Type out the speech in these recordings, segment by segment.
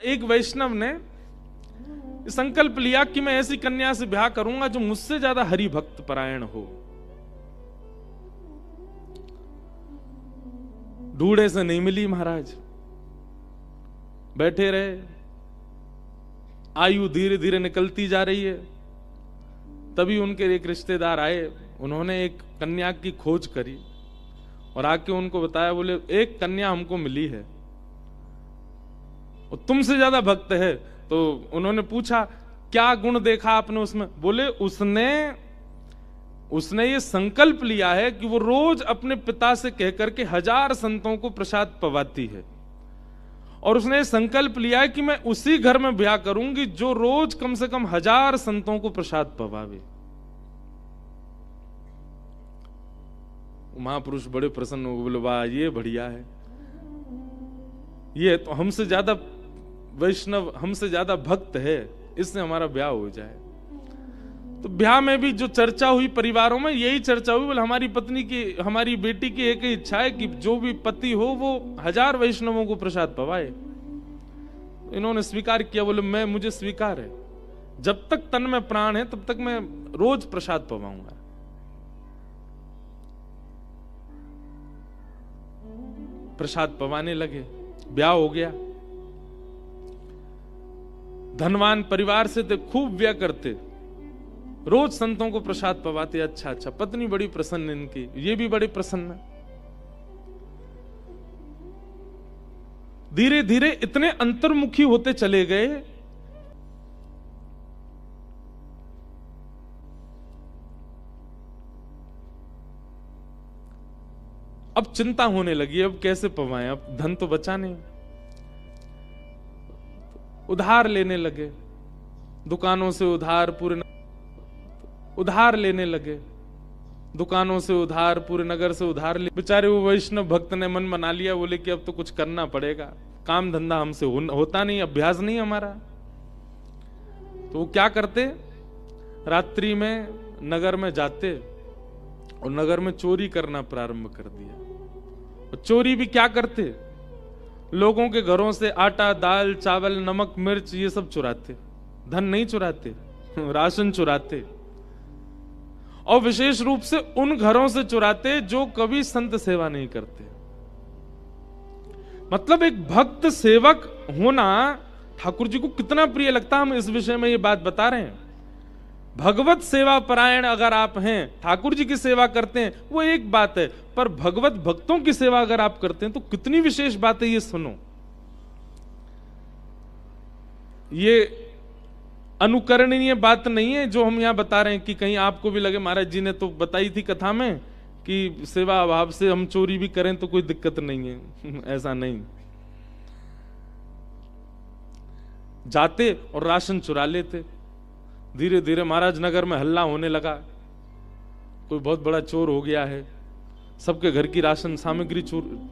एक वैष्णव ने संकल्प लिया कि मैं ऐसी कन्या से ब्याह करूंगा जो मुझसे ज्यादा हरि भक्त परायण हो। ढूंढे से नहीं मिली महाराज, बैठे रहे, आयु धीरे धीरे निकलती जा रही है। तभी उनके एक रिश्तेदार आए, उन्होंने एक कन्या की खोज करी और आके उनको बताया, बोले एक कन्या हमको मिली है और तुमसे ज्यादा भक्त है। तो उन्होंने पूछा क्या गुण देखा आपने उसमें? बोले उसने ये संकल्प लिया है कि वो रोज अपने पिता से कहकर के 1000 संतों को प्रसाद पवाती है और उसने ये संकल्प लिया है कि मैं उसी घर में ब्याह करूंगी जो रोज कम से कम 1000 संतों को प्रसाद पवावे। महापुरुष बड़े प्रसन्न हो, बोले वाह ये बढ़िया है, ये तो हमसे ज्यादा वैष्णव, हमसे ज्यादा भक्त है, इससे हमारा ब्याह हो जाए। तो ब्याह में भी जो चर्चा हुई परिवारों में, यही चर्चा हुई, बोले हमारी पत्नी की, हमारी बेटी की एक ही इच्छा है कि जो भी पति हो वो 1000 वैष्णवों को प्रसाद पवाए। इन्होंने स्वीकार किया, बोले मुझे स्वीकार है, जब तक तन में प्राण है तब तक मैं रोज प्रसाद पवाऊंगा। प्रसाद पवाने लगे, ब्याह हो गया। धनवान परिवार से थे, खूब व्यय करते, रोज संतों को प्रसाद पवाते। अच्छा, पत्नी बड़ी प्रसन्न इनकी, ये भी बड़े प्रसन्न। धीरे धीरे इतने अंतर्मुखी होते चले गए, अब चिंता होने लगी, अब कैसे पवाएं, अब धन तो बचा नहीं। उधार लेने लगे, दुकानों से उधार, उधार लेने लगे, दुकानों से उधार, पूरे नगर से उधार ले। बेचारे वो वैष्णव भक्त ने मन बना लिया, बोले कि अब तो कुछ करना पड़ेगा, काम धंधा हमसे होता नहीं, अभ्यास नहीं हमारा। तो वो क्या करते, रात्रि में नगर में जाते और नगर में चोरी करना प्रारंभ कर दिया। और चोरी भी क्या करते, लोगों के घरों से आटा, दाल, चावल, नमक, मिर्च ये सब चुराते। धन नहीं चुराते, राशन चुराते। और विशेष रूप से उन घरों से चुराते जो कभी संत सेवा नहीं करते। मतलब एक भक्त सेवक होना ठाकुर जी को कितना प्रिय लगता, हम इस विषय में ये बात बता रहे हैं। भगवत सेवा परायण अगर आप हैं, ठाकुर जी की सेवा करते हैं, वो एक बात है, पर भगवत भक्तों की सेवा अगर आप करते हैं तो कितनी विशेष बात है, ये सुनो। ये अनुकरणीय बात नहीं है जो हम यहां बता रहे हैं कि कहीं आपको भी लगे महाराज जी ने तो बताई थी कथा में कि सेवा अभाव से हम चोरी भी करें तो कोई दिक्कत नहीं है। ऐसा नहीं, जाते और राशन चुरा लेते। धीरे धीरे महाराज नगर में हल्ला होने लगा, कोई बहुत बड़ा चोर हो गया है, सबके घर की राशन सामग्री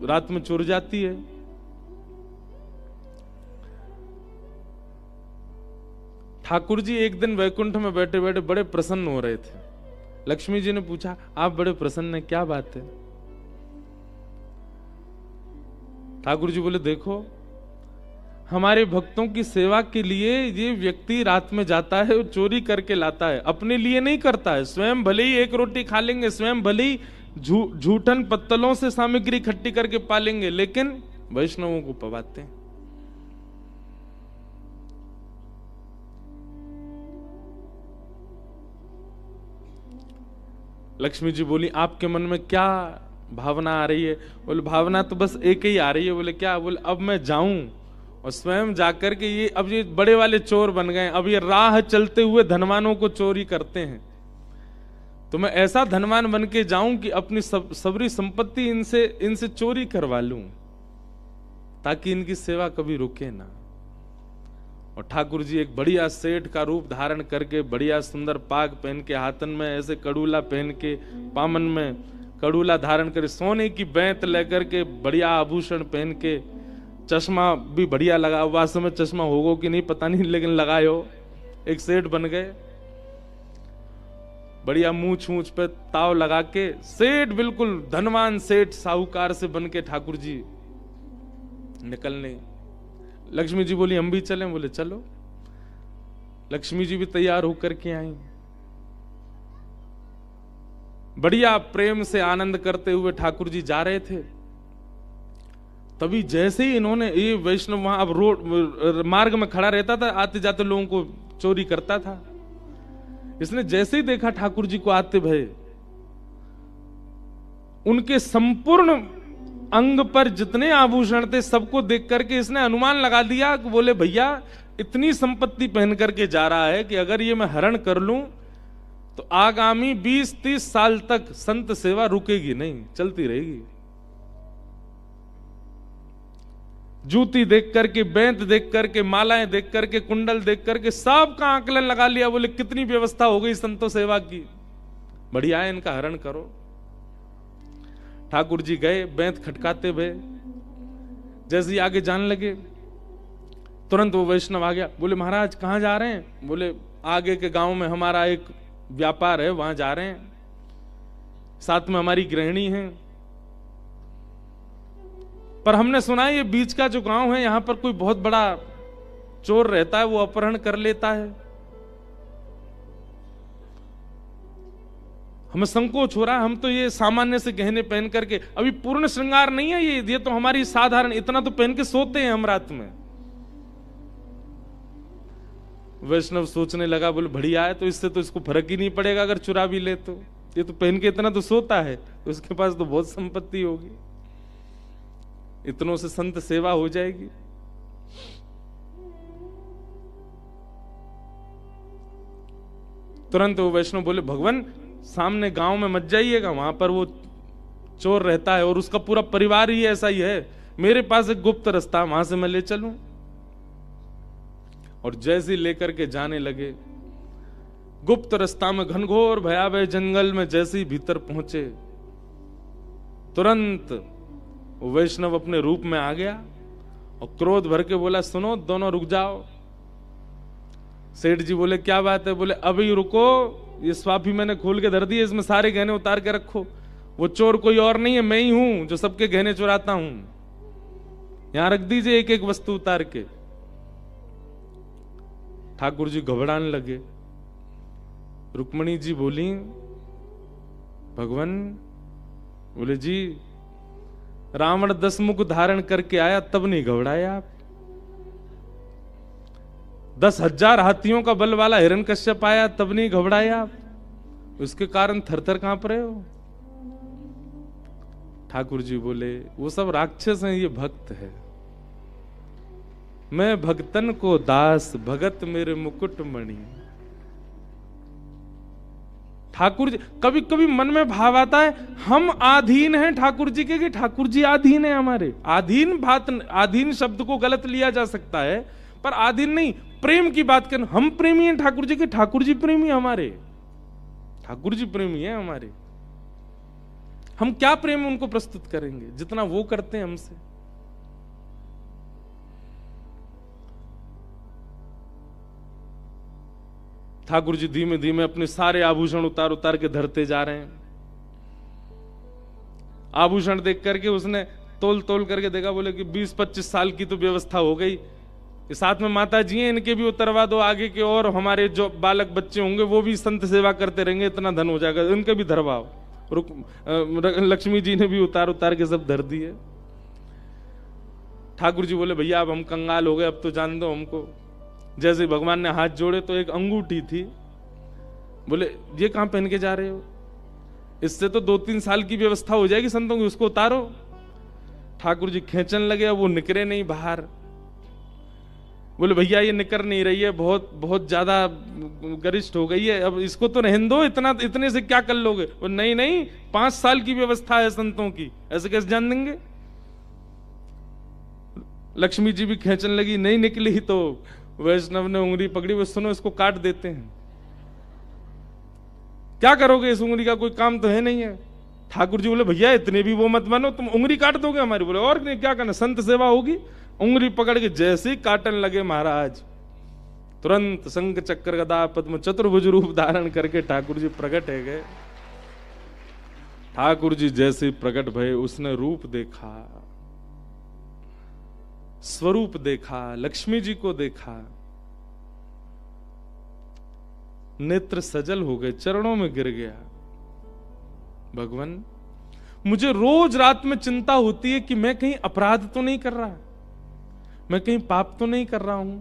रात में चोर जाती है। ठाकुर जी एक दिन वैकुंठ में बैठे बैठे बड़े प्रसन्न हो रहे थे। लक्ष्मी जी ने पूछा, आप बड़े प्रसन्न हैं, क्या बात है? ठाकुर जी बोले, देखो हमारे भक्तों की सेवा के लिए ये व्यक्ति रात में जाता है और चोरी करके लाता है, अपने लिए नहीं करता है। स्वयं भले ही एक रोटी खा लेंगे, स्वयं भले ही झूठन पत्तलों से सामग्री इकट्ठी करके पालेंगे, लेकिन वैष्णवों को पवाते हैं। लक्ष्मी जी बोली, आपके मन में क्या भावना आ रही है? बोले, भावना तो बस एक ही आ रही है। बोले, क्या? बोले, अब मैं जाऊं और स्वयं जाकर के ये बड़े वाले चोर बन गए, अब ये राह चलते हुए धनवानों को चोरी करते हैं, तो मैं ऐसा धनवान बन के जाऊं कि अपनी सबरी संपत्ति इनसे चोरी करवा लूं, ताकि इनकी सेवा कभी रुके ना। और ठाकुर जी एक बढ़िया सेठ का रूप धारण करके, बढ़िया सुंदर पाग पहन के, हाथन में ऐसे कड़ूला पहन के, पामन में कड़ूला धारण कर, सोने की बैंत लेकर के, बढ़िया आभूषण पहन के, चश्मा भी बढ़िया लगा। वास्तव में चश्मा होगा कि नहीं पता नहीं, लेकिन लगाए हो, एक सेठ बन गए। बढ़िया मूछ मूछ पे ताव लगा के सेठ, बिल्कुल धनवान सेठ साहूकार से बन के ठाकुर जी निकलने। लक्ष्मी जी बोली हम भी चलें, बोले चलो। लक्ष्मी जी भी तैयार होकर के आई। बढ़िया प्रेम से आनंद करते हुए ठाकुर जी जा रहे थे। तभी जैसे ही इन्होंने, ये वैष्णव वहां अब रोड मार्ग में खड़ा रहता था, आते जाते लोगों को चोरी करता था। इसने जैसे ही देखा ठाकुर जी को आते भये, उनके संपूर्ण अंग पर जितने आभूषण थे सबको देख करके इसने अनुमान लगा दिया कि बोले भैया इतनी संपत्ति पहन करके जा रहा है कि अगर ये मैं हरण कर लूं तो आगामी 20-30 साल तक संत सेवा रुकेगी नहीं, चलती रहेगी। जूती देख करके, बेंत देख करके, मालाएं देख करके, कुंडल देख करके सबका आकलन लगा लिया। बोले कितनी व्यवस्था हो गई संतो सेवा की, बढ़िया है, इनका हरण करो। ठाकुर जी गए, बेंत खटकाते हुए जैसे ही आगे जाने लगे, तुरंत वो वैष्णव आ गया। बोले महाराज कहां जा रहे हैं? बोले आगे के गांव में हमारा एक व्यापार है, वहां जा रहे हैं, साथ में हमारी गृहिणी है, पर हमने सुना है ये बीच का जो गांव है यहां पर कोई बहुत बड़ा चोर रहता है, वो अपहरण कर लेता है। हमें संकोच हो रहा है, हम तो ये सामान्य से गहने पहन करके, अभी पूर्ण श्रृंगार नहीं है ये तो हमारी साधारण, इतना तो पहन के सोते हैं हम रात में। वैष्णव सोचने लगा, बोले बढ़िया है, तो इससे तो इसको फर्क ही नहीं पड़ेगा अगर चुरा भी ले तो, ये तो पहन के इतना तो सोता है, तो उसके पास तो बहुत संपत्ति होगी, इतनों से संत सेवा हो जाएगी। तुरंत वो वैष्णव बोले भगवान सामने गांव में मत जाइएगा, वहां पर वो चोर रहता है और उसका पूरा परिवार ही ऐसा ही है, मेरे पास एक गुप्त रास्ता, वहां से मैं ले चलूं। और जैसे लेकर के जाने लगे, गुप्त रास्ता में घनघोर भयावह जंगल में जैसे ही भीतर पहुंचे, तुरंत वैष्णव अपने रूप में आ गया और क्रोध भर के बोला सुनो दोनों रुक जाओ। सेठ जी बोले क्या बात है? बोले अभी रुको, ये स्वाफी मैंने खोल के धर दी है, इसमें सारे गहने उतार के रखो। वो चोर कोई और नहीं है, मैं ही हूं जो सबके गहने चुराता हूं, यहां रख दीजिए एक एक वस्तु उतार के। ठाकुर जी घबराने लगे। रुक्मणी जी बोली भगवान, बोले जी रावण 10 मुख धारण करके आया तब नहीं घबराए आप? 10,000 हाथियों का बल वाला हिरण्यकश्यप आया तब नहीं घबराए आप? उसके कारण थरथर कांप रहे हो? ठाकुर जी बोले वो सब राक्षस हैं, ये भक्त है। मैं भक्तन को दास, भगत मेरे मुकुट मणि। ठाकुर जी, कभी कभी मन में भाव आता है हम आधीन हैं ठाकुर जी के, कि ठाकुर जी आधीन है हमारे। आधीन शब्द को गलत लिया जा सकता है, पर आधीन नहीं, प्रेम की बात करें, हम प्रेमी हैं ठाकुर जी के, ठाकुर जी प्रेमी हमारे, ठाकुर जी प्रेमी है हमारे। हम क्या प्रेम उनको प्रस्तुत करेंगे जितना वो करते हैं हमसे। ठाकुर जी धीमे धीमे अपने सारे आभूषण उतार उतार के धरते जा रहे हैं। आभूषण देख करके उसने तोल तोल करके देखा, बोले कि 20-25 साल की तो व्यवस्था हो गई, साथ में माता जी हैं इनके भी उतरवा दो आगे के, और हमारे जो बालक बच्चे होंगे वो भी संत सेवा करते रहेंगे, इतना धन हो जाएगा, इनके भी धरवाओ। लक्ष्मी जी ने भी उतार उतार के सब धर दिए। ठाकुर जी बोले भैया अब हम कंगाल हो गए, अब तो जान दो हमको। जैसे भगवान ने हाथ जोड़े तो एक अंगूठी थी, बोले ये कहां पहन के जा रहे हो? इससे तो 2-3 साल की व्यवस्था हो जाएगी संतों की, उसको उतारो। ठाकुर जी खींचने लगे, अब वो निकले नहीं बाहर। बोले भैया ये निकर नहीं रही है, बहुत बहुत ज्यादा गरिष्ठ हो गई है, अब इसको तो रहने दो, इतने से क्या कर लोगे? नहीं नहीं, 5 साल की व्यवस्था है संतों की, ऐसे कैसे जान देंगे? लक्ष्मी जी भी खींचने लगी, नहीं निकली तो वैष्णव ने उंगली पकड़ी, वो सुनो इसको काट देते हैं। क्या करोगे इस उंगली का, कोई काम तो है नहीं है। ठाकुर जी बोले भैया इतने भी वो मत बनो, तुम उंगली काट दोगे हमारी। बोले और नहीं क्या करना, संत सेवा होगी। उंगली पकड़ के जैसे ही काटने लगे महाराज, तुरंत शंख चक्र गदा पद्म चतुर्भुज रूप धारण करके ठाकुर जी प्रकट है गए। ठाकुर जी जैसे प्रकट भये, उसने रूप देखा, स्वरूप देखा, लक्ष्मी जी को देखा, नेत्र सजल हो गए, चरणों में गिर गया। भगवान, मुझे रोज रात में चिंता होती है कि मैं कहीं अपराध तो नहीं कर रहा, मैं कहीं पाप तो नहीं कर रहा हूं।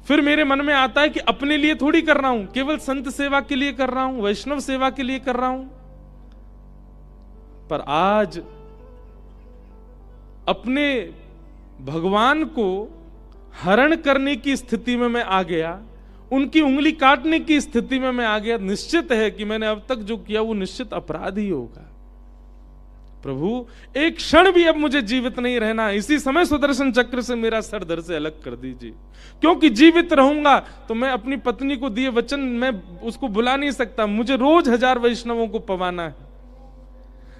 फिर मेरे मन में आता है कि अपने लिए थोड़ी कर रहा हूं, केवल संत सेवा के लिए कर रहा हूं, वैष्णव सेवा के लिए कर रहा हूं। पर आज अपने भगवान को हरण करने की स्थिति में मैं आ गया, उनकी उंगली काटने की स्थिति में मैं आ गया। निश्चित है कि मैंने अब तक जो किया वो निश्चित अपराध ही होगा। प्रभु, एक क्षण भी अब मुझे जीवित नहीं रहना, इसी समय सुदर्शन चक्र से मेरा सर धड़ से अलग कर दीजिए, क्योंकि जीवित रहूंगा तो मैं अपनी पत्नी को दिए वचन मैं उसको भुला नहीं सकता, मुझे रोज 1000 वैष्णवों को पवाना है,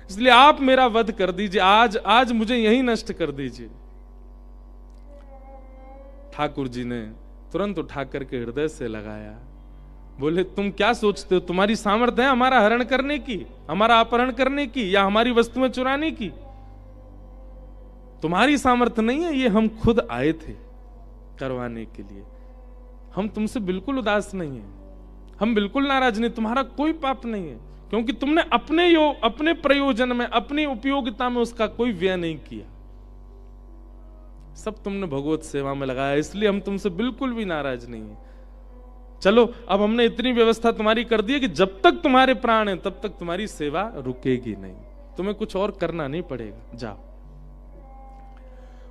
इसलिए आप मेरा वध कर दीजिए, आज मुझे यही नष्ट कर दीजिए। ठाकुर जी ने तुरंत उठा करके हृदय से लगाया, बोले तुम क्या सोचते हो, तुम्हारी सामर्थ्य है हमारा हरण करने की, हमारा अपहरण करने की, या हमारी वस्तुएं चुराने की? तुम्हारी सामर्थ्य नहीं है, ये हम खुद आए थे करवाने के लिए। हम तुमसे बिल्कुल उदास नहीं है, हम बिल्कुल नाराज नहीं, तुम्हारा कोई पाप नहीं है, क्योंकि तुमने अपने प्रयोजन में, अपनी उपयोगिता में उसका कोई व्यय नहीं किया, सब तुमने भगवत सेवा में लगाया, इसलिए हम तुमसे बिल्कुल भी नाराज नहीं है। चलो, अब हमने इतनी व्यवस्था तुम्हारी कर दी है कि जब तक तुम्हारे प्राण हैं तब तक तुम्हारी सेवा रुकेगी नहीं, तुम्हें कुछ और करना नहीं पड़ेगा, जाओ।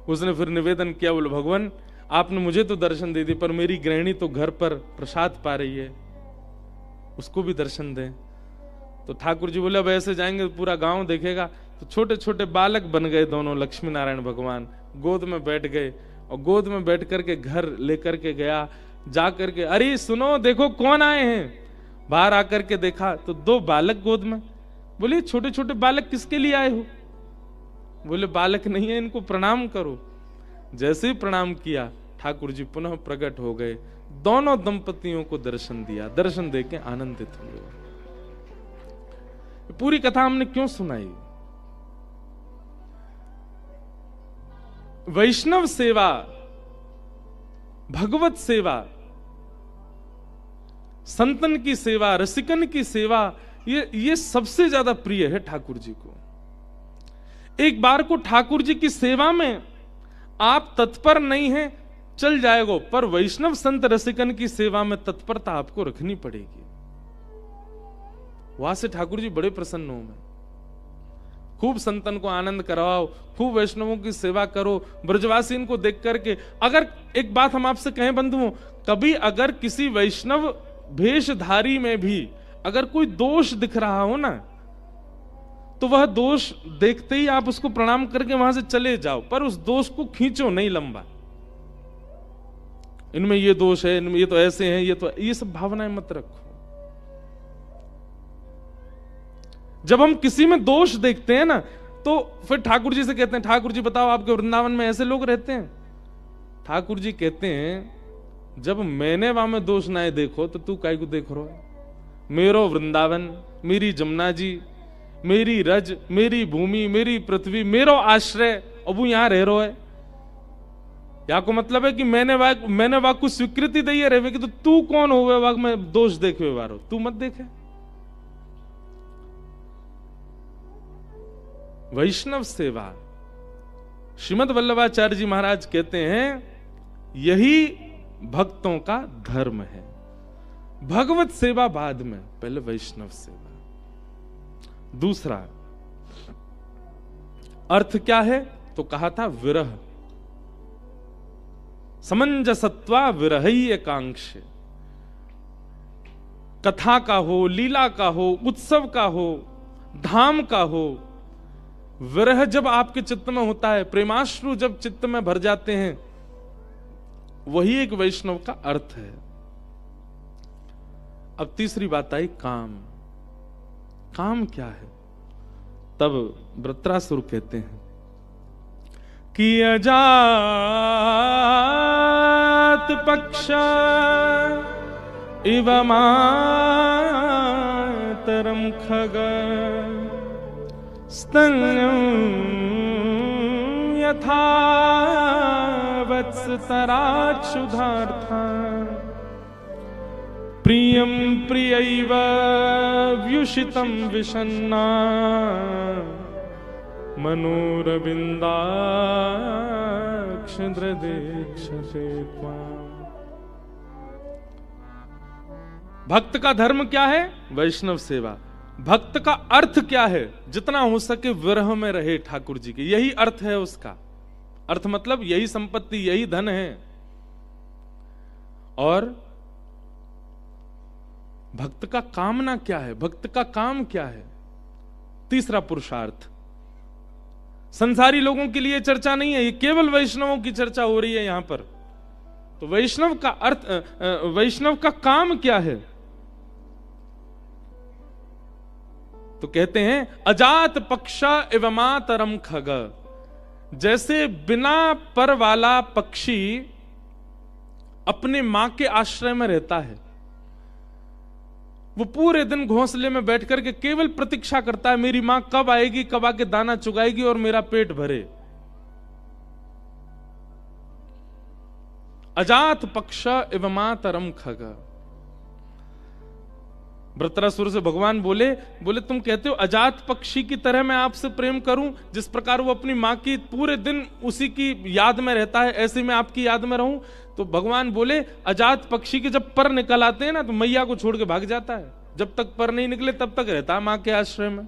उसने फिर निवेदन किया, बोले भगवान, आपने मुझे तो दर्शन दे दी, पर मेरी गृहिणी तो घर पर प्रसाद पा रही है, उसको भी दर्शन दें। तो ठाकुर जी बोले अब ऐसे जाएंगे तो पूरा गांव देखेगा। तो छोटे छोटे बालक बन गए दोनों, लक्ष्मी नारायण भगवान गोद में बैठ गए, और गोद में बैठ करके घर लेकर के गया, जा करके, अरे सुनो देखो कौन आए हैं। बाहर आकर के देखा तो 2 बालक गोद में। बोले छोटे छोटे बालक किसके लिए आए हो? बोले बालक नहीं है, इनको प्रणाम करो। जैसे ही प्रणाम किया, ठाकुर जी पुनः प्रकट हो गए, दोनों दंपतियों को दर्शन दिया, दर्शन देके आनंदित हुए। पूरी कथा हमने क्यों सुनाई? वैष्णव सेवा, भगवत सेवा, संतन की सेवा, रसिकन की सेवा, ये सबसे ज्यादा प्रिय है ठाकुर जी को। एक बार को ठाकुर जी की सेवा में आप तत्पर नहीं हैं, चल जाएगा, पर वैष्णव संत रसिकन की सेवा में तत्परता आपको रखनी पड़ेगी। वहां से ठाकुर जी बड़े प्रसन्न हो में। खूब संतन को आनंद करवाओ, खूब वैष्णवों की सेवा करो, ब्रजवासी इनको देख करके। अगर एक बात हम आपसे कहें बंधुओं, कभी अगर किसी वैष्णव भेषधारी में भी अगर कोई दोष दिख रहा हो ना, तो वह दोष देखते ही आप उसको प्रणाम करके वहां से चले जाओ, पर उस दोष को खींचो नहीं लंबा। इनमें ये दोष है, इनमें ये तो ऐसे हैं, ये सब भावनाएं मत रखो। जब हम किसी में दोष देखते हैं ना, तो फिर ठाकुर जी से कहते हैं, ठाकुर जी बताओ आपके वृंदावन में ऐसे लोग रहते हैं? ठाकुर जी कहते हैं, जब मैंने वहां में दोष ना देखो तो तू काहे को देख रहा है? मेरो वृंदावन, मेरी जमुना जी, मेरी रज, मेरी भूमि, मेरी पृथ्वी, मेरो आश्रय, अब वो यहां रह रहा है। या को मतलब है कि मैंने वाक को स्वीकृति दी है रहे कि, तो तू कौन हो वाक में दोष देखे वारो? तू मत देखे। वैष्णव सेवा, श्रीमद् वल्लभाचार्य जी महाराज कहते हैं, यही भक्तों का धर्म है। भगवत सेवा बाद में, पहले वैष्णव सेवा। दूसरा अर्थ क्या है? तो कहा था विरह, समंजसत्वा विरही एकांक्ष। कथा का हो, लीला का हो, उत्सव का हो, धाम का हो, विरह जब आपके चित्त में होता है, प्रेमाश्रु जब चित्त में भर जाते हैं, वही एक वैष्णव का अर्थ है। अब तीसरी बात आई काम। काम क्या है? तब वृत्रासुर कहते हैं कि अजात पक्ष इव मातरम खग स्तन्यं यथा वत्सतराक्षुधार्था प्रियं प्रियैव व्युषितं विषन्ना मनोरविंदाक्षद्रदेक्षसे त्वाम्। भक्त का धर्म क्या है? वैष्णव सेवा। भक्त का अर्थ क्या है? जितना हो सके विरह में रहे ठाकुर जी के, यही अर्थ है उसका। अर्थ मतलब यही संपत्ति, यही धन है। और भक्त का कामना क्या है? भक्त का काम क्या है? तीसरा पुरुषार्थ। संसारी लोगों के लिए चर्चा नहीं है, ये केवल वैष्णवों की चर्चा हो रही है यहां पर। तो वैष्णव का अर्थ, वैष्णव का काम क्या है? तो कहते हैं अजात पक्षा एवमातरम खग। जैसे बिना पर वाला पक्षी अपने मां के आश्रय में रहता है, वो पूरे दिन घोंसले में बैठ करके केवल प्रतीक्षा करता है मेरी मां कब आएगी, कब आके दाना चुगाएगी और मेरा पेट भरे। अजात पक्ष एवमातरम खग। वृत्रासुर से भगवान बोले तुम कहते हो अजात पक्षी की तरह मैं आपसे प्रेम करूं, जिस प्रकार वो अपनी मां की पूरे दिन उसी की याद में रहता है, ऐसे मैं आपकी याद में रहूं। तो भगवान बोले अजात पक्षी के जब पर निकल आते हैं ना तो मैया को छोड़ के भाग जाता है, जब तक पर नहीं निकले तब तक रहता है मां के आश्रय में।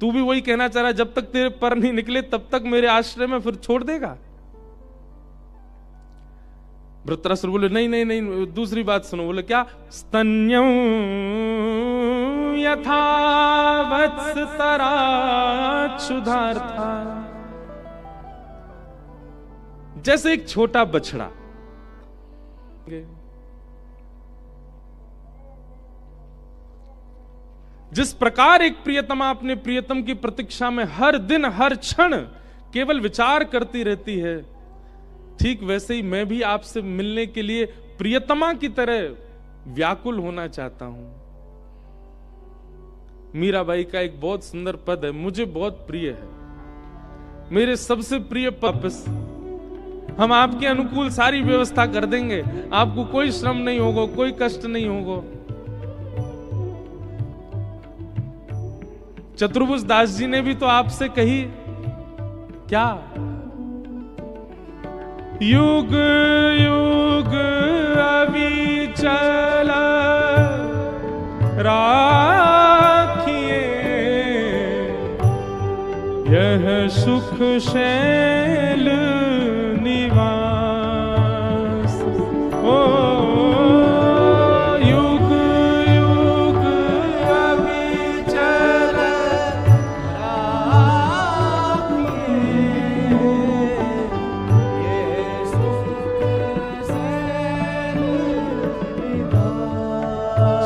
तू भी वही कहना चाह रहा है, जब तक तेरे पर नहीं निकले तब तक मेरे आश्रय में फिर छोड़ देगा? वृत्रासुर बोले नहीं नहीं नहीं, दूसरी बात सुनो। बोले क्या? स्तन्यौ यथा वत्सतराक्षुधार्था। जैसे एक छोटा बछड़ा जिस प्रकार एक प्रियतमा अपने प्रियतम की प्रतीक्षा में हर दिन हर क्षण केवल विचार करती रहती है, ठीक वैसे ही मैं भी आपसे मिलने के लिए प्रियतमा की तरह व्याकुल होना चाहता हूं। मीराबाई का एक बहुत सुंदर पद है, मुझे बहुत प्रिय है। मेरे सबसे प्रिय वापस हम आपके अनुकूल सारी व्यवस्था कर देंगे, आपको कोई श्रम नहीं होगा, कोई कष्ट नहीं होगा। चतुर्भुज दास जी ने भी तो आपसे कही क्या? युग युग अविचल राखिए यह सुख शैल निवास। ओ युग युग अविचल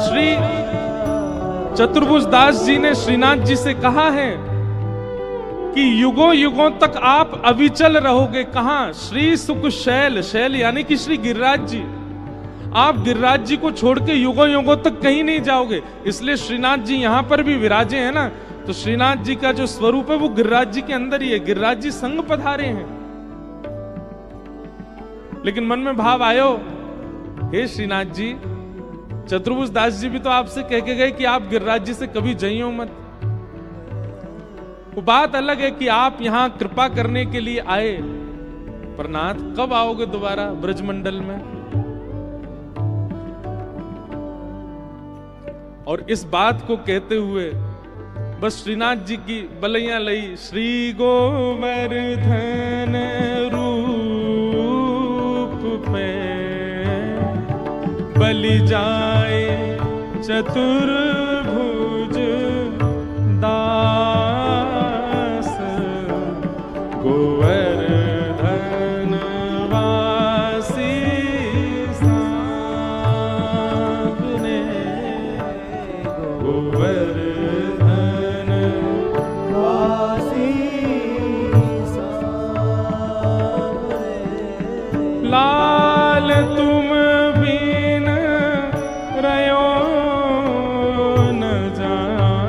श्री चतुर्भुज दास जी ने श्रीनाथ जी से कहा है कि युगों युगों तक आप अविचल रहोगे। कहां? श्री सुख शैल, शैल यानी कि श्री गिरिराज जी। आप गिरिराज जी को छोड़ के युगों युगों तक कहीं नहीं जाओगे। इसलिए श्रीनाथ जी यहां पर भी विराजे हैं ना, तो श्रीनाथ जी का जो स्वरूप है वो गिरिराज जी के अंदर ही है। गिरिराज जी संग पधारे हैं। लेकिन मन में भाव आयो, हे श्रीनाथ जी, चतुर्भुज दास जी भी तो आपसे कह के गए कि आप गिरिराज जी से कभी जाइयो मत। वो बात अलग है कि आप यहां कृपा करने के लिए आए, पर नाथ कब आओगे दोबारा ब्रजमंडल में? और इस बात को कहते हुए बस श्रीनाथ जी की बलैया लई। श्री गोवर्धन रूप पे बलि जाए चतुर्भुज दास, गोवर्धन वासी सामने, गोवर्धन वासी सामने। लाल तुम बिन रयो न जाए,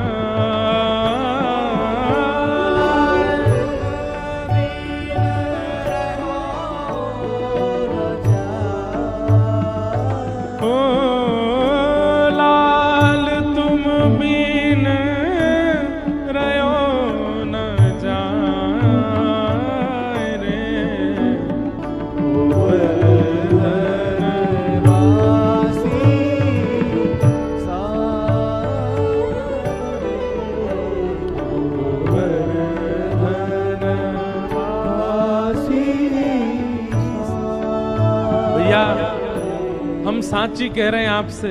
किया। हम सांची कह रहे हैं आपसे,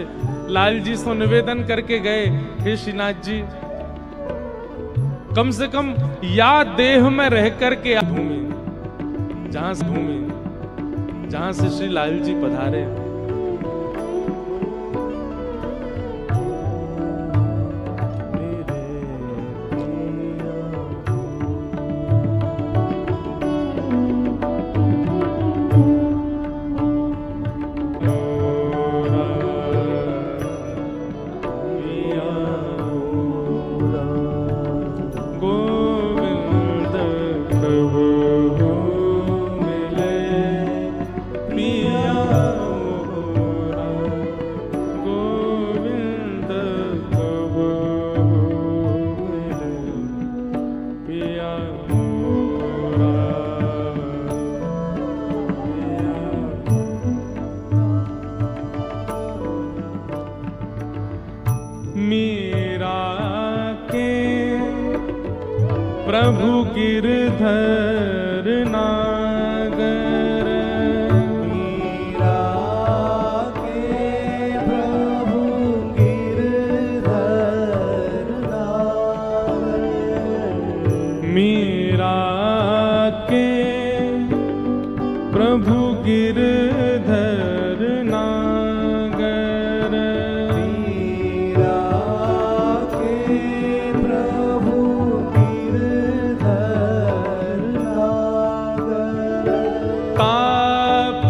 लाल जी से निवेदन करके गए, हे श्रीनाथ जी कम से कम या देह में रह करके घूमे, जहां से श्री लाल जी पधारे। प्रभु गिरधर नागर, मीरा के प्रभु गिरधर नागर, मीरा के प्रभु गिरधर नागर, मीरा के प्रभु गिरधर नागर, ताप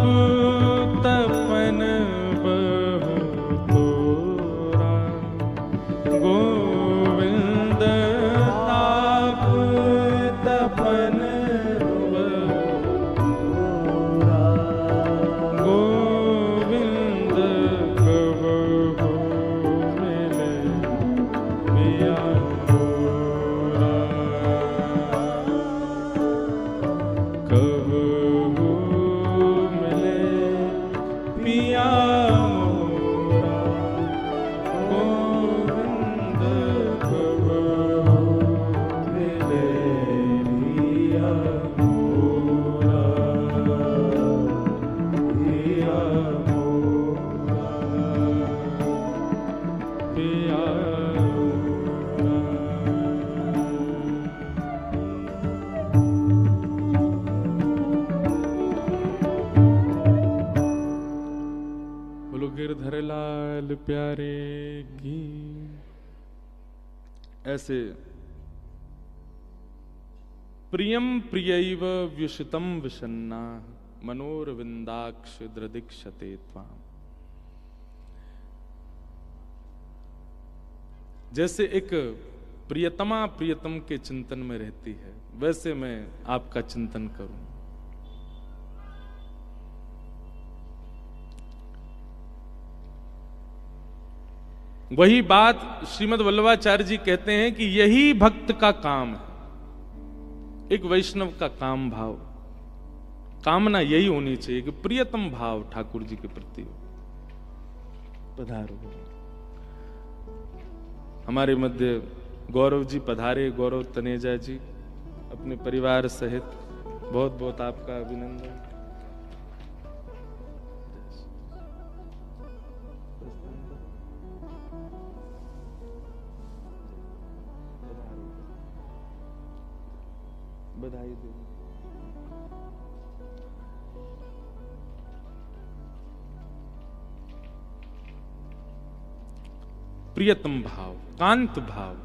तपन बहु तोरा, गोविंद ताप तपन बहु तोरा, गोविंद कबहु मिले पिया मोरा, कबहु मिले पिया मोरा, गोविंद कबहु मिले पिया मोरा, पिया मोरा, पिया बोलो गिरधर लाल प्यारे की। ऐसे प्रियम प्रियैव व्युषितम विषन्ना, मनोरविंदाक्ष दृदिक्षते त्वाम। जैसे एक प्रियतमा प्रियतम के चिंतन में रहती है, वैसे मैं आपका चिंतन करूं। वही बात श्रीमद् वल्लभाचार्य जी कहते हैं कि यही भक्त का काम है, एक वैष्णव का काम भाव, कामना यही होनी चाहिए कि प्रियतम भाव ठाकुर जी के प्रति हो। पधारो हमारे मध्य गौरव जी पधारे, गौरव तनेजा जी अपने परिवार सहित, बहुत बहुत आपका अभिनंदन। बधाई दे। प्रियतम भाव, कांत भाव।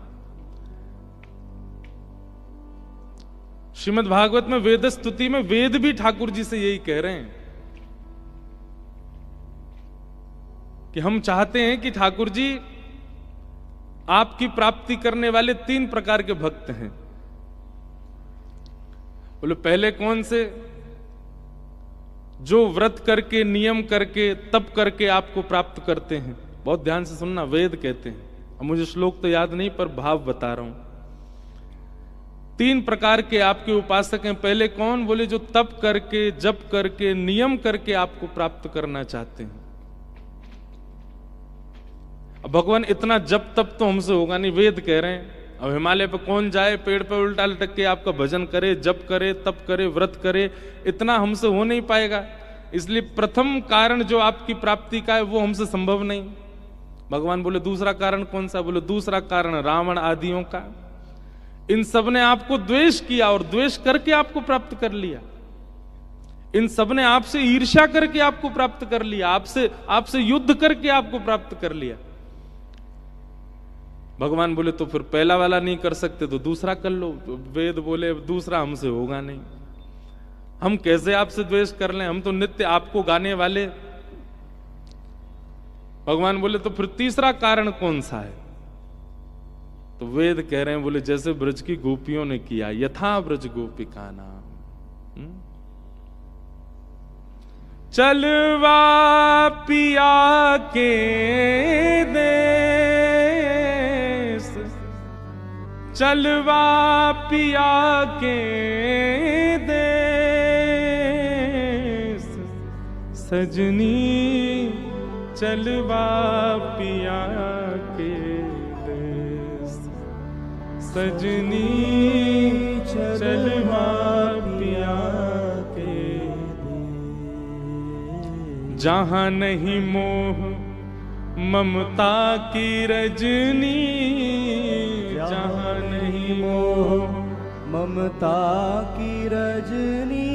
श्रीमद् भागवत में वेद स्तुति में वेद भी ठाकुर जी से यही कह रहे हैं कि हम चाहते हैं कि ठाकुर जी आपकी प्राप्ति करने वाले 3 प्रकार के भक्त हैं। बोलो पहले कौन से? जो व्रत करके, नियम करके, तप करके आपको प्राप्त करते हैं। बहुत ध्यान से सुनना, वेद कहते हैं। अब मुझे श्लोक तो याद नहीं पर भाव बता रहा हूं। 3 प्रकार के आपके उपासक हैं। पहले कौन? बोले जो तप करके, जप करके, नियम करके आपको प्राप्त करना चाहते हैं। अब भगवान इतना जप तप तो हमसे होगा नहीं, वेद कह रहे हैं। अब हिमालय पे कौन जाए, पेड़ पे उल्टा लटक के आपका भजन करे, जप करे, तप करे, व्रत करे, इतना हमसे हो नहीं पाएगा। इसलिए प्रथम कारण जो आपकी प्राप्ति का है वो हमसे संभव नहीं। भगवान बोले दूसरा कारण कौन सा? बोले दूसरा कारण रावण आदियों का। इन सब ने आपको द्वेष किया और द्वेष करके आपको प्राप्त कर लिया। इन सब ने आपसे ईर्ष्या करके आपको प्राप्त कर लिया, आपसे युद्ध करके आपको प्राप्त कर लिया। भगवान बोले तो फिर पहला वाला नहीं कर सकते तो दूसरा कर लो। वेद बोले दूसरा हमसे होगा नहीं, हम कैसे आपसे द्वेष कर लें, हम तो नित्य आपको गाने वाले। भगवान बोले तो फिर तीसरा कारण कौन सा है? तो वेद कह रहे हैं, बोले जैसे ब्रज की गोपियों ने किया, यथा ब्रज गोपिका नाम। चलवा पिया के देश, चलवा पिया के देश, सजनी चलवा पिया के देश, सजनी चलवा पिया के देश। जहां नहीं मोह ममता की रजनी, जहां नहीं मोह ममता की रजनी,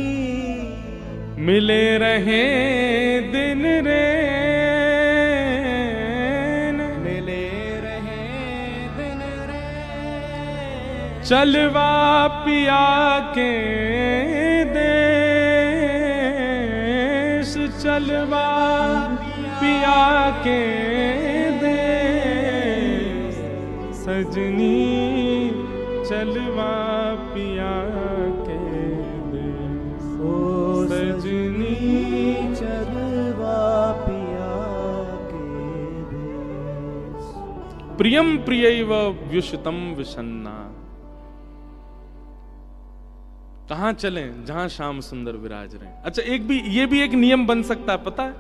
मिले रहे दिन रैन, मिले रहे दिन रैन। चलवा पिया के देश, चलवा पिया के देश, सजनी चलवा पिया के देश, ओ सजनी चलवा पिया के देश। प्रियम प्रियैव व्युषितम विषन्ना। कहां चलें? जहां श्याम सुंदर विराज रहे। अच्छा, ये भी एक नियम बन सकता है, पता है?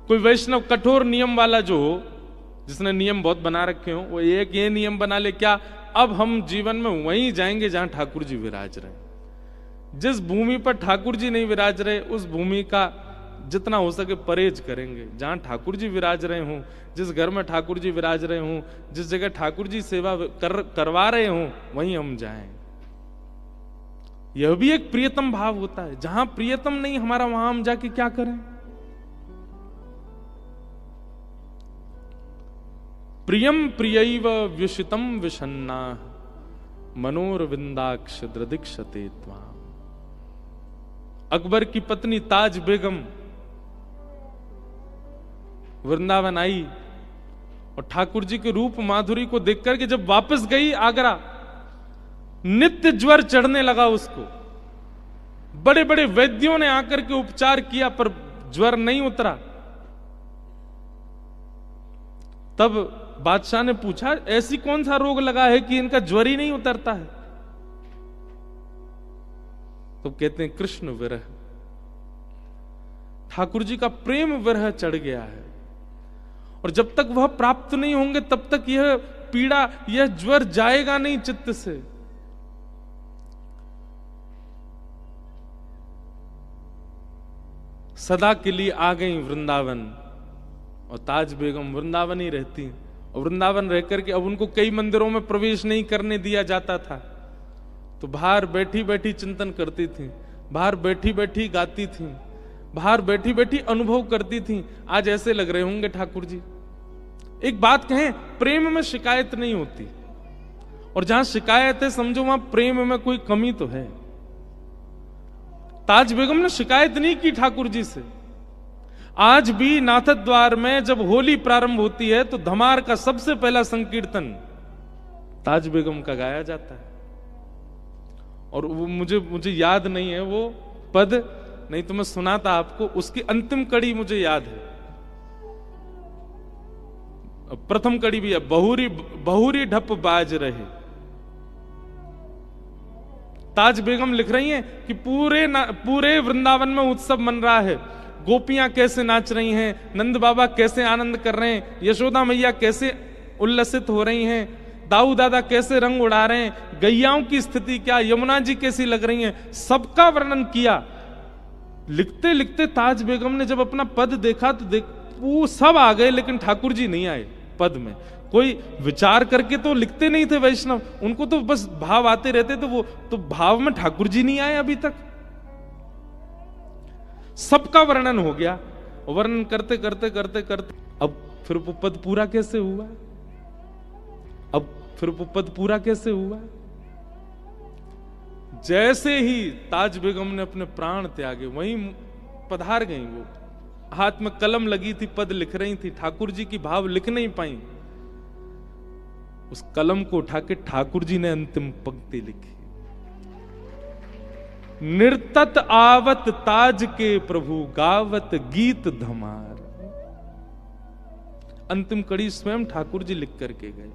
कोई वैष्णव कठोर नियम वाला जो हो, जिसने नियम बहुत बना रखे हो, वो एक ये नियम बना ले, क्या अब हम जीवन में वहीं जाएंगे जहां ठाकुर जी विराज रहे। जिस भूमि पर ठाकुर जी नहीं विराज रहे, उस भूमि का जितना हो सके परहेज करेंगे। जहां ठाकुर जी विराज रहे हों, जिस घर में ठाकुर जी विराज रहे हों, जिस जगह ठाकुर जी सेवा करवा रहे हों, वहीं हम जाएं। यह भी एक प्रियतम भाव होता है। जहां प्रियतम नहीं हमारा, वहां हम जाके क्या करें? प्रियम प्रियैव व्युषितम विषन्ना, मनोरविंदाक्ष दृदिक्षते त्वाम। अकबर की पत्नी ताज बेगम वृंदावन आई और ठाकुर जी के रूप माधुरी को देख करके जब वापस गई आगरा, नित्य ज्वर चढ़ने लगा उसको। बड़े बड़े वैद्यों ने आकर के उपचार किया पर ज्वर नहीं उतरा। तब बादशाह ने पूछा, ऐसी कौन सा रोग लगा है कि इनका ज्वर ही नहीं उतरता है? तो कहते हैं कृष्ण विरह, ठाकुर जी का प्रेम विरह चढ़ गया है। और जब तक वह प्राप्त नहीं होंगे तब तक यह पीड़ा, यह ज्वर जाएगा नहीं चित्त से। सदा के लिए आ गई वृंदावन और ताज बेगम वृंदावन ही रहती। और वृंदावन रहकर के अब उनको कई मंदिरों में प्रवेश नहीं करने दिया जाता था, तो बाहर बैठी बैठी चिंतन करती थी, बाहर बैठी बैठी गाती थी, बाहर बैठी बैठी अनुभव करती थी। आज ऐसे लग रहे होंगे ठाकुर जी। एक बात कहें, प्रेम में शिकायत नहीं होती, और जहां शिकायत है समझो वहां प्रेम में कोई कमी तो है। ताज बेगम ने शिकायत नहीं की ठाकुर जी से। आज भी नाथद द्वार में जब होली प्रारंभ होती है तो धमार का सबसे पहला संकीर्तन ताज बेगम का गाया जाता है। और वो मुझे याद नहीं है वो पद, नहीं तो मैं सुनाता आपको। उसकी अंतिम कड़ी मुझे याद है, प्रथम कड़ी भी है, बहुरी बहुरी ढप बाज रहे। ताज बेगम लिख रही हैं कि पूरे वृंदावन में उत्सव मन रहा है। गोपियां कैसे नाच रही हैं, नंद बाबा कैसे आनंद कर रहे हैं, यशोदा मैया कैसे उल्लसित हो रही हैं, दाऊ दादा कैसे रंग उड़ा रहे हैं, गैयाओं की स्थिति क्या, यमुना जी कैसी लग रही हैं, सबका वर्णन किया। लिखते लिखते ताज बेगम ने जब अपना पद देखा तो वो सब आ गए, लेकिन ठाकुर जी नहीं आए पद में। कोई विचार करके तो लिखते नहीं थे वैष्णव, उनको तो बस भाव आते रहते थे, वो तो भाव में ठाकुर जी नहीं आए अभी तक। सबका वर्णन हो गया, वर्णन करते करते करते करते अब फिर वो पद पूरा कैसे हुआ? अब फिर वो पद पूरा कैसे हुआ? जैसे ही ताज बेगम ने अपने प्राण त्यागे वहीं पधार गई, वो हाथ में कलम लगी थी, पद लिख रही थी, ठाकुर जी की भाव लिख नहीं पाई। उस कलम को उठा के ठाकुर जी ने अंतिम पंक्ति लिखी, निर्तत आवत ताज के प्रभु गावत गीत धमार। अंतिम कड़ी स्वयं ठाकुर जी लिख करके गए।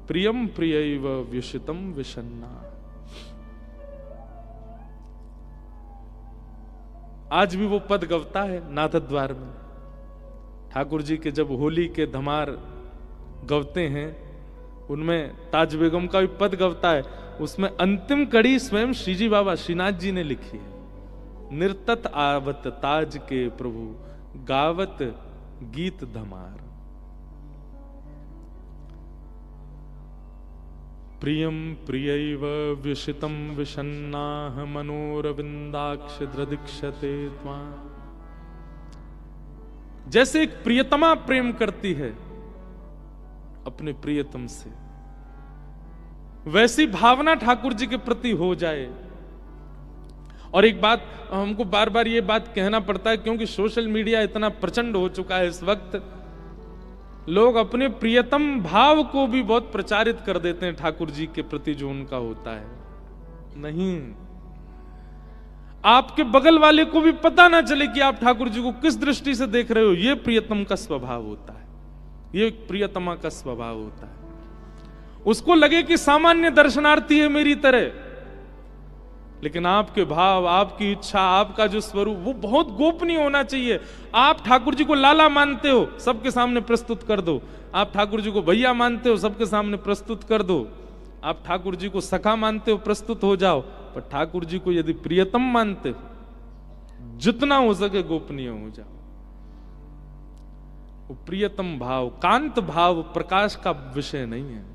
प्रियम प्रियैव व्युषितम विषन्ना। आज भी वो पद गवता है नाथद्वार में। ठाकुर जी के जब होली के धमार गवते हैं, उनमें ताज बेगम का भी पद गवता है। उसमें अंतिम कड़ी स्वयं श्रीजी बाबा श्रीनाथ जी ने लिखी है, निर्तत आवत ताज के प्रभु गावत गीत धमार। प्रियम प्रियैव व्युषितम विषन्नाह मनोरविंदाक्ष दृदीक्षते त्वां। जैसे एक प्रियतमा प्रेम करती है अपने प्रियतम से, वैसी भावना ठाकुर जी के प्रति हो जाए। और एक बात हमको बार बार ये बात कहना पड़ता है, क्योंकि सोशल मीडिया इतना प्रचंड हो चुका है इस वक्त, लोग अपने प्रियतम भाव को भी बहुत प्रचारित कर देते हैं ठाकुर जी के प्रति जो उनका होता है। नहीं, आपके बगल वाले को भी पता ना चले कि आप ठाकुर जी को किस दृष्टि से देख रहे हो। यह प्रियतम का स्वभाव होता है, यह प्रियतमा का स्वभाव होता है। उसको लगे कि सामान्य दर्शनार्थी है मेरी तरह, लेकिन आपके भाव, आपकी इच्छा, आपका जो स्वरूप वो बहुत गोपनीय होना चाहिए। आप ठाकुर जी को लाला मानते हो, सबके सामने प्रस्तुत कर दो। आप ठाकुर जी को भैया मानते हो, सबके सामने प्रस्तुत कर दो। आप ठाकुर जी को सखा मानते हो, प्रस्तुत हो जाओ। पर ठाकुर जी को यदि प्रियतम मानते हो, जितना हो सके गोपनीय हो जाओ। वो प्रियतम भाव, कांत भाव प्रकाश का विषय नहीं है।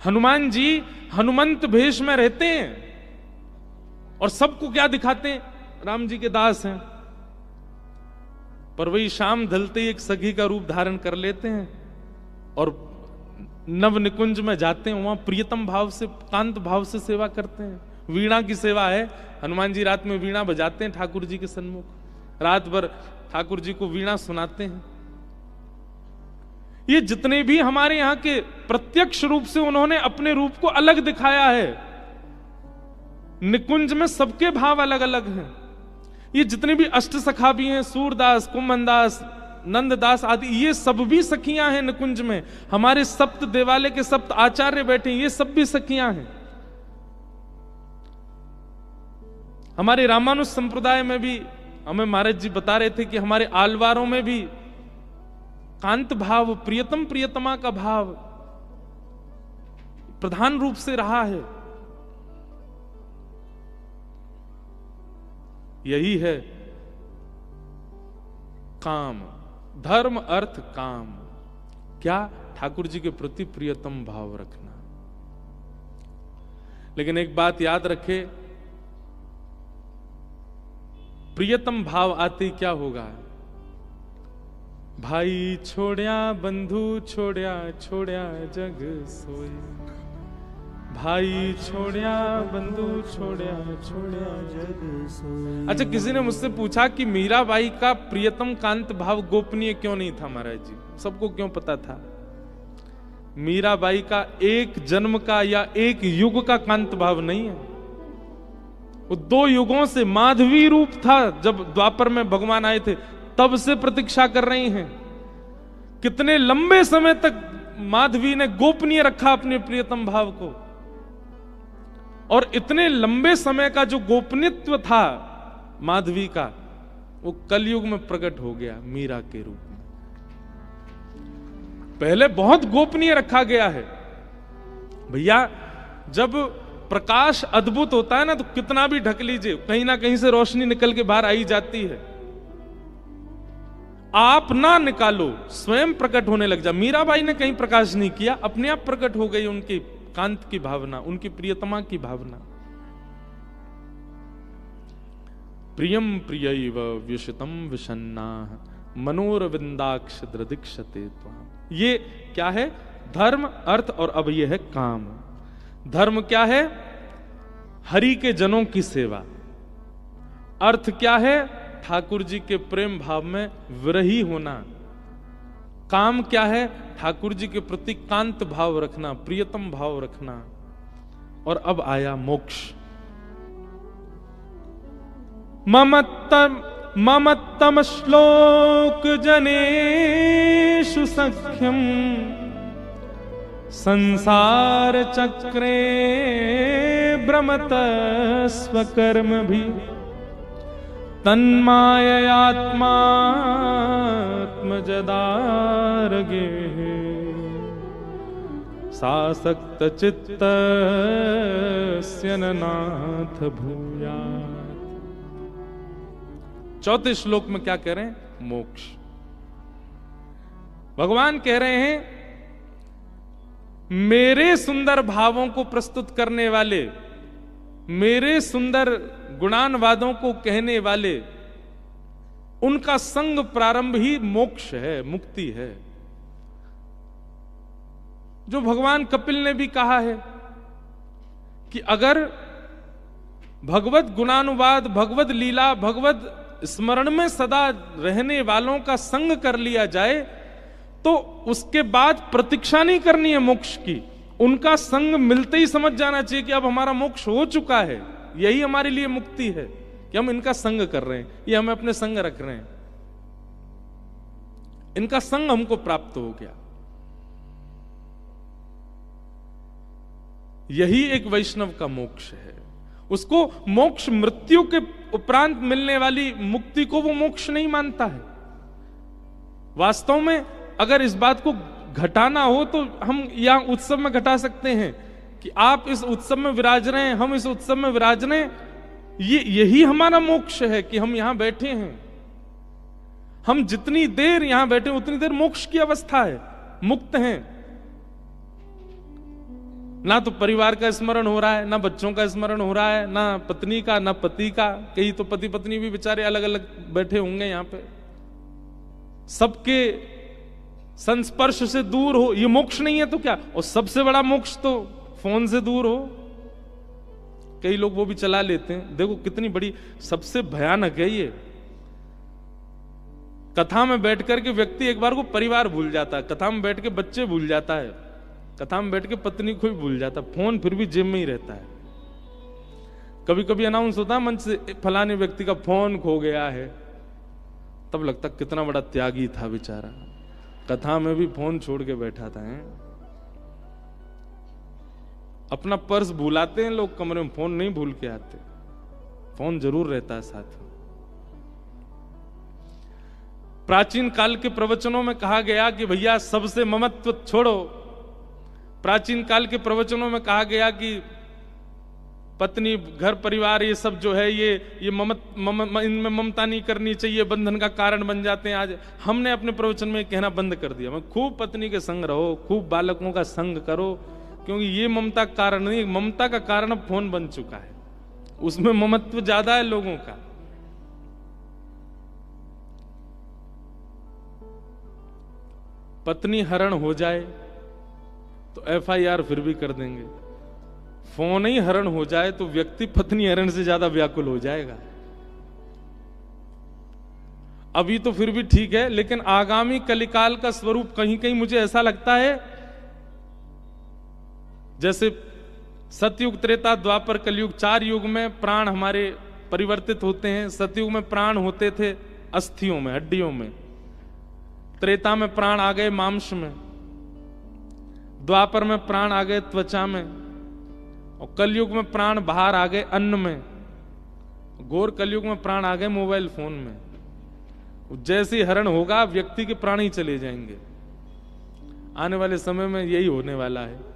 हनुमान जी हनुमंत भेष में रहते हैं और सबको क्या दिखाते हैं? राम जी के दास हैं। पर वही शाम ढलते ही एक सखी का रूप धारण कर लेते हैं और नव निकुंज में जाते हैं। वहां प्रियतम भाव से, कांत भाव से सेवा करते हैं। वीणा की सेवा है, हनुमान जी रात में वीणा बजाते हैं ठाकुर जी के सन्मुख, रात भर ठाकुर जी को वीणा सुनाते हैं। ये जितने भी हमारे यहां के प्रत्यक्ष रूप से उन्होंने अपने रूप को अलग दिखाया है। निकुंज में सबके भाव अलग अलग हैं। ये जितने भी अष्ट सखा भी हैं, सूरदास, कुंभनदास, नंददास आदि, ये सब भी सखियां हैं निकुंज में। हमारे सप्त देवालय के सप्त आचार्य बैठे, ये सब भी सखियां हैं। हमारे रामानुज संप्रदाय में भी हमें महाराज जी बता रहे थे कि हमारे आलवारों में भी कांत भाव, प्रियतम प्रियतमा का भाव प्रधान रूप से रहा है। यही है काम, धर्म अर्थ काम। क्या? ठाकुर जी के प्रति प्रियतम भाव रखना। लेकिन एक बात याद रखे, प्रियतम भाव आते क्या होगा? भाई छोड़या बंधु छोड़या, छोड़या जग सोई। भाई छोड़या बंधु छोड़या, छोड़या जग सोई। अच्छा, किसी ने मुझसे पूछा कि मीराबाई का प्रियतम कांत भाव गोपनीय क्यों नहीं था महाराज जी? सबको क्यों पता था? मीराबाई का एक जन्म का या एक युग का कांत भाव नहीं है। वो 2 युगों से माधवी रूप था। जब द्वापर में भगवान आए थे तब से प्रतीक्षा कर रही हैं। कितने लंबे समय तक माधवी ने गोपनीय रखा अपने प्रियतम भाव को, और इतने लंबे समय का जो गोपनीयत्व था माधवी का, वो कलयुग में प्रकट हो गया मीरा के रूप में। पहले बहुत गोपनीय रखा गया है भैया। जब प्रकाश अद्भुत होता है ना तो कितना भी ढक लीजिए, कहीं ना कहीं से रोशनी निकल के बाहर आई जाती है। आप ना निकालो, स्वयं प्रकट होने लग जा। मीराबाई ने कहीं प्रकाश नहीं किया, अपने आप प्रकट हो गई उनकी कांत की भावना, उनकी प्रियतमा की भावना। प्रियम प्रियैव व्युषितम विषन्ना मनोरविंदाक्ष दृदीक्षते त्वाम। ये क्या है? धर्म, अर्थ और अब ये है काम। धर्म क्या है? हरि के जनों की सेवा। अर्थ क्या है? ठाकुर जी के प्रेम भाव में विरही होना। काम क्या है? ठाकुर जी के प्रति कांत भाव रखना, प्रियतम भाव रखना। और अब आया मोक्ष। ममत्तम श्लोक जनेषु सख्यम संसार चक्रे भ्रमत स्वकर्म भी तन्माययात्मात्मजदारगे सासक्त चित्तस्य नाथ भूयात्। चौथे श्लोक में क्या कह रहे हैं? मोक्ष। भगवान कह रहे हैं मेरे सुंदर भावों को प्रस्तुत करने वाले, मेरे सुंदर गुणानवादों को कहने वाले, उनका संग प्रारंभ ही मोक्ष है, मुक्ति है। जो भगवान कपिल ने भी कहा है कि अगर भगवत गुणानुवाद, भगवत लीला, भगवत स्मरण में सदा रहने वालों का संग कर लिया जाए तो उसके बाद प्रतीक्षा नहीं करनी है मोक्ष की। उनका संग मिलते ही समझ जाना चाहिए कि अब हमारा मोक्ष हो चुका है, यही हमारे लिए मुक्ति है कि हम इनका संग कर रहे हैं, ये हमें अपने संग रख रहे हैं, इनका संग हमको प्राप्त हो गया। यही एक वैष्णव का मोक्ष है। उसको मोक्ष मृत्यु के उपरांत मिलने वाली मुक्ति को वो मोक्ष नहीं मानता है। वास्तव में अगर इस बात को घटाना हो तो हम यहां उत्सव में घटा सकते हैं कि आप इस उत्सव में विराज रहे हैं, हम इस उत्सव में विराज रहे हैं, यही हमारा मोक्ष है कि हम यहां बैठे हैं। हम जितनी देर यहां बैठे उतनी देर मोक्ष की अवस्था है, मुक्त हैं। ना तो परिवार का स्मरण हो रहा है, ना बच्चों का स्मरण हो रहा है, ना पत्नी का, ना पति का। कई तो पति पत्नी भी बेचारे अलग अलग बैठे होंगे यहां पे। सबके संस्पर्श से दूर हो, ये मोक्ष नहीं है तो क्या? और सबसे बड़ा मोक्ष तो फोन से दूर हो। कई लोग वो भी चला लेते हैं। देखो कितनी बड़ी, सबसे भयानक है ये। कथा में बैठ करके व्यक्ति एक बार को परिवार भूल जाता है, कथा में बैठ के बच्चे भूल जाता है, कथा में बैठ के पत्नी को भी भूल जाता है, फोन फिर भी जेब में ही रहता है। कभी कभी अनाउंस होता है मंच से फलाने व्यक्ति का फोन खो गया है, तब लगता कितना बड़ा त्यागी था बेचारा, कथा में भी फोन छोड़ के बैठा था। अपना पर्स भूलाते हैं लोग कमरे में, फोन नहीं भूल के आते, फोन जरूर रहता है साथ में। प्राचीन काल के प्रवचनों में कहा गया कि भैया सबसे ममत्व छोड़ो। प्राचीन काल के प्रवचनों में कहा गया कि पत्नी, घर परिवार, ये सब जो है ये इनमें ममता नहीं करनी चाहिए, बंधन का कारण बन जाते हैं। आज हमने अपने प्रवचन में कहना बंद कर दिया, मैं खूब पत्नी के संग रहो, खूब बालकों का संग करो, क्योंकि ये ममता का कारण नहीं, ममता का कारण अब फोन बन चुका है, उसमें ममत्व ज्यादा है लोगों का। पत्नी हरण हो जाए तो FIR फिर भी कर देंगे, फोन ही हरण हो जाए तो व्यक्ति पत्नी हरण से ज्यादा व्याकुल हो जाएगा। अभी तो फिर भी ठीक है, लेकिन आगामी कलिकाल का स्वरूप कहीं कहीं मुझे ऐसा लगता है जैसे सतयुग, त्रेता, द्वापर, कलयुग, 4 युग में प्राण हमारे परिवर्तित होते हैं। सतयुग में प्राण होते थे अस्थियों में, हड्डियों में। त्रेता में प्राण आ गए मांस में। द्वापर में प्राण आ गए त्वचा में। और कलयुग में प्राण बाहर आ गए अन्न में। घोर कलयुग में प्राण आ गए मोबाइल फोन में। जैसे हरण होगा व्यक्ति के प्राण ही चले जाएंगे। आने वाले समय में यही होने वाला है।